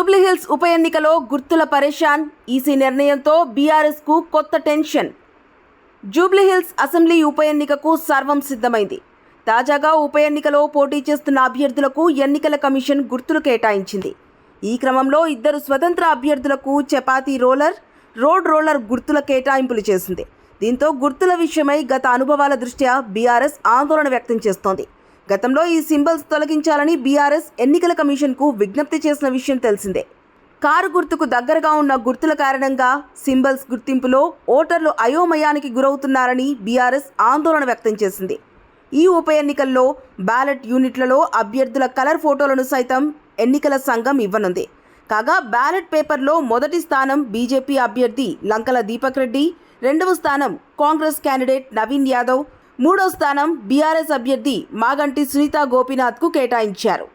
జూబ్లీహిల్స్ ఉప ఎన్నికలో గుర్తుల పరేషాన్. ఈసీ నిర్ణయంతో బీఆర్ఎస్కు కొత్త టెన్షన్. జూబ్లీహిల్స్ అసెంబ్లీ ఉప ఎన్నికకు సర్వం సిద్ధమైంది. తాజాగా ఉప ఎన్నికలో పోటీ చేస్తున్న అభ్యర్థులకు ఎన్నికల కమిషన్ గుర్తులు కేటాయించింది. ఈ క్రమంలో 2 స్వతంత్ర అభ్యర్థులకు చపాతీ రోలర్, రోడ్ రోలర్ గుర్తుల కేటాయింపులు చేసింది. దీంతో గుర్తుల విషయమై గత అనుభవాల దృష్ట్యా బీఆర్ఎస్ ఆందోళన వ్యక్తం చేస్తోంది. గతంలో ఈ సింబల్స్ తొలగించాలని బీఆర్ఎస్ ఎన్నికల కమిషన్కు విజ్ఞప్తి చేసిన విషయం తెలిసిందే. కారు గుర్తుకు దగ్గరగా ఉన్న గుర్తుల కారణంగా సింబల్స్ గుర్తింపులో ఓటర్లు అయోమయానికి గురవుతున్నారని బీఆర్ఎస్ ఆందోళన వ్యక్తం చేసింది. ఈ ఉప ఎన్నికల్లో బ్యాలెట్ యూనిట్లలో అభ్యర్థుల కలర్ ఫోటోలను సైతం ఎన్నికల సంఘం ఇవ్వనుంది. కాగా బ్యాలెట్ పేపర్లో మొదటి స్థానం బీజేపీ అభ్యర్థి లంకల దీపక్ రెడ్డి, 2వ స్థానం కాంగ్రెస్ క్యాండిడేట్ నవీన్ యాదవ్, 3వ స్థానం బీఆర్ఎస్ అభ్యర్థి మాగంటి సునీత గోపీనాథ్కు కేటాయించారు.